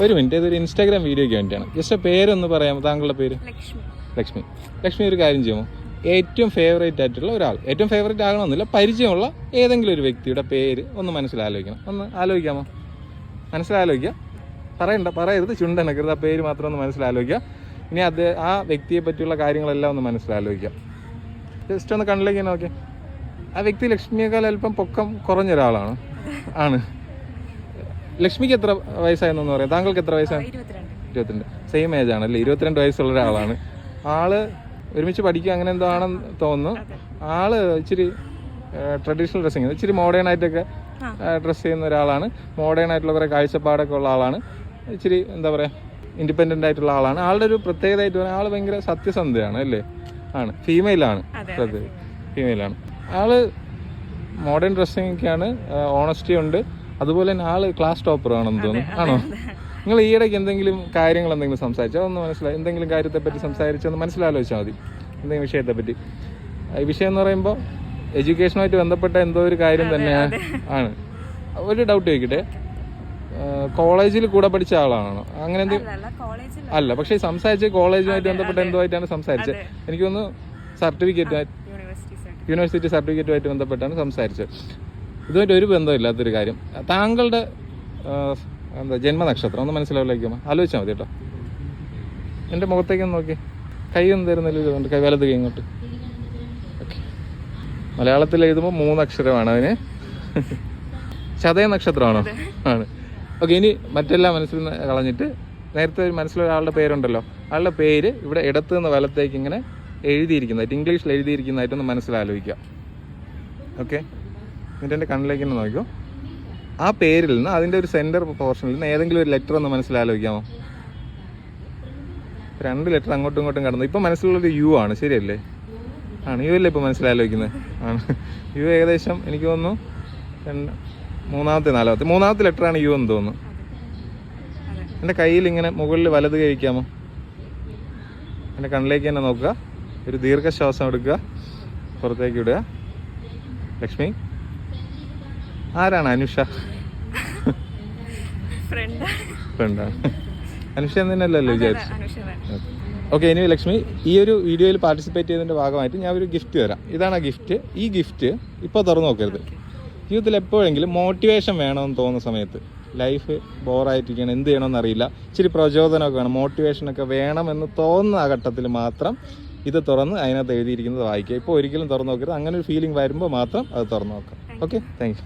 ഒരു മിനിറ്റ്, ഇതൊരു ഇൻസ്റ്റാഗ്രാം വീഡിയോയ്ക്ക് വേണ്ടിയാണ്. ജസ്റ്റ് പേരൊന്ന് പറയാമോ? താങ്കളുടെ പേര്? ലക്ഷ്മി. ലക്ഷ്മി ഒരു കാര്യം ചെയ്യുമോ? ഏറ്റവും ഫേവറേറ്റ് ആയിട്ടുള്ള ഒരാൾ, ഏറ്റവും ഫേവറേറ്റ് ആകണമെന്നില്ല, പരിചയമുള്ള ഏതെങ്കിലും ഒരു വ്യക്തിയുടെ പേര് ഒന്ന് മനസ്സിലാലോചിക്കണം. ഒന്ന് ആലോചിക്കാമോ? മനസ്സിലാലോചിക്കുക, പറയരുത്, ചുണ്ടനക്കരുത്, ആ പേര് മാത്രം ഒന്ന് മനസ്സിലാലോചിക്കുക. ഇനി ആ വ്യക്തിയെ പറ്റിയുള്ള കാര്യങ്ങളെല്ലാം ഒന്ന് മനസ്സിലാലോചിക്കുക. ജസ്റ്റ് ഒന്ന് കണ്ണിലേക്ക് തന്നെ നോക്കിയാൽ ആ വ്യക്തി ലക്ഷ്മിയേക്കാൾ അല്പം പൊക്കം കുറഞ്ഞൊരാളാണ്. ലക്ഷ്മിക്ക് എത്ര വയസ്സായെന്നൊന്ന് പറയാം. താങ്കൾക്ക് എത്ര വയസ്സാണ്? 22. സെയിം ഏജ് ആണല്ലേ? 22 വയസ്സുള്ള ഒരാളാണ്. ആള് ഒരുമിച്ച് പഠിക്കുക അങ്ങനെ എന്തോ ആണെന്ന് തോന്നുന്നു. ആള് ഇച്ചിരി ട്രഡീഷണൽ ഡ്രസ്സിങ്, ഇച്ചിരി മോഡേൺ ആയിട്ടൊക്കെ ഡ്രസ്സ് ചെയ്യുന്ന ഒരാളാണ്. മോഡേൺ ആയിട്ടുള്ള കുറേ കാഴ്ചപ്പാടൊക്കെ ഉള്ള ആളാണ്. ഇച്ചിരി എന്താ പറയുക, ഇൻഡിപെൻഡൻ്റ് ആയിട്ടുള്ള ആളാണ്. ആളുടെ ഒരു പ്രത്യേകതയായിട്ട് പറഞ്ഞാൽ ആൾ ഭയങ്കര സത്യസന്ധയാണ് അല്ലേ? ആണ്, ഫീമെയിലാണ്. ആള് മോഡേൺ ഡ്രസ്സിങ്ങൊക്കെയാണ്, ഓണസ്റ്റി ഉണ്ട്. അതുപോലെ തന്നെ ആള് ക്ലാസ് ടോപ്പർ ആണെന്ന് തോന്നുന്നു. ആണോ? നിങ്ങൾ ഈയിടയ്ക്ക് എന്തെങ്കിലും കാര്യങ്ങൾ എന്തെങ്കിലും സംസാരിച്ചോ? ഒന്ന് മനസ്സിലായി, എന്തെങ്കിലും കാര്യത്തെപ്പറ്റി സംസാരിച്ചൊന്ന് മനസ്സിലാലോചിച്ചാൽ മതി, എന്തെങ്കിലും വിഷയത്തെപ്പറ്റി. ഈ വിഷയം എന്ന് പറയുമ്പോൾ എഡ്യൂക്കേഷനുമായിട്ട് ബന്ധപ്പെട്ട എന്തോ ഒരു കാര്യം തന്നെയാണ്. ഒരു ഡൗട്ട് ചോദിക്കട്ടെ, കോളേജിൽ കൂടെ പഠിച്ച ആളാണോ? അങ്ങനെ എന്തെങ്കിലും അല്ല, പക്ഷേ സംസാരിച്ച് കോളേജുമായിട്ട് ബന്ധപ്പെട്ട എന്തോ ആയിട്ടാണ് സംസാരിച്ചത്. എനിക്കൊന്ന് യൂണിവേഴ്സിറ്റി സർട്ടിഫിക്കറ്റുമായിട്ട് ബന്ധപ്പെട്ടാണ് സംസാരിച്ചത്. ഇതുമായിട്ട് ഒരു ബന്ധമില്ലാത്തൊരു കാര്യം. താങ്കളുടെ ജന്മനക്ഷത്രം ഒന്ന് മനസ്സിലാവില്ലായിരിക്കുമോ? ആലോചിച്ചാൽ മതി കേട്ടോ. എൻ്റെ മുഖത്തേക്കൊന്ന് നോക്കി, കൈ ഒന്നും തരുന്നില്ല, കൈ വലത് കൈ ഇങ്ങോട്ട്. ഓക്കെ, മലയാളത്തിൽ എഴുതുമ്പോൾ 3 അക്ഷരമാണ് അതിന്. ചതയ നക്ഷത്രമാണോ? ആണ്. ഓക്കെ, ഇനി മറ്റെല്ലാം മനസ്സിൽ കളഞ്ഞിട്ട് നേരത്തെ മനസ്സിലൊരാളുടെ പേരുണ്ടല്ലോ, ആളുടെ പേര് ഇവിടെ ഇടത്ത് നിന്ന് വലത്തേക്ക് ഇങ്ങനെ എഴുതിയിരിക്കുന്നതായിട്ട്, ഇംഗ്ലീഷിൽ എഴുതിയിരിക്കുന്നതായിട്ടൊന്ന് മനസ്സിലാലോചിക്കുക. ഓക്കെ, എന്നിട്ട് എൻ്റെ കണ്ണിലേക്ക് തന്നെ നോക്കിക്കോ. ആ പേരിൽ നിന്ന് അതിൻ്റെ ഒരു സെൻറ്റർ പോർഷനിൽ നിന്ന് ഏതെങ്കിലും ഒരു ലെറ്റർ ഒന്ന് മനസ്സിലാലോചിക്കാമോ? 2 ലെറ്റർ അങ്ങോട്ടും ഇങ്ങോട്ടും കടന്നു. ഇപ്പം മനസ്സിലുള്ളത് യു ആണ്, ശരിയല്ലേ? ആണ്, യു അല്ലേ ഇപ്പം മനസ്സിലാലോചിക്കുന്നത്? ആണ്. യു ഏകദേശം എനിക്ക് തോന്നുന്നു മൂന്നാമത്തെ ലെറ്ററാണ് യു എന്ന് തോന്നുന്നു. എൻ്റെ കയ്യിൽ ഇങ്ങനെ മുകളിൽ വലത് കൈ വയ്ക്കാമോ? എൻ്റെ കണ്ണിലേക്ക് തന്നെ നോക്കുക, ഒരു ദീർഘശ്വാസം എടുക്കുക, പുറത്തേക്ക് വിടുക. ലക്ഷ്മി, ആരാണ് അനുഷ? ഫ്രണ്ടാണ്. അനുഷ എന്നല്ലല്ലോ വിചാരിച്ചു. ഓക്കെ, ഇനി ലക്ഷ്മി, ഈ ഒരു വീഡിയോയിൽ പാർട്ടിസിപ്പേറ്റ് ചെയ്തതിൻ്റെ ഭാഗമായിട്ട് ഞാൻ ഒരു ഗിഫ്റ്റ് തരാം. ഇതാണ് ആ ഗിഫ്റ്റ്. ഈ ഗിഫ്റ്റ് ഇപ്പോൾ തുറന്നു നോക്കരുത്. ജീവിതത്തിൽ എപ്പോഴെങ്കിലും മോട്ടിവേഷൻ വേണമെന്ന് തോന്നുന്ന സമയത്ത്, ലൈഫ് ബോറായിട്ടിരിക്കണം, എന്ത് ചെയ്യണമെന്ന് അറിയില്ല, ഇച്ചിരി പ്രചോദനമൊക്കെ വേണം, മോട്ടിവേഷനൊക്കെ വേണമെന്ന് തോന്നുന്ന ആ ഘട്ടത്തിൽ മാത്രം ഇത് തുറന്ന് അതിനകത്ത് എഴുതിയിരിക്കുന്നത് വായിക്കുക. ഇപ്പോൾ ഒരിക്കലും തുറന്നു നോക്കരുത്. അങ്ങനെ ഒരു ഫീലിംഗ് വരുമ്പോൾ മാത്രം അത് തുറന്നു നോക്കാം. Okay, thank you.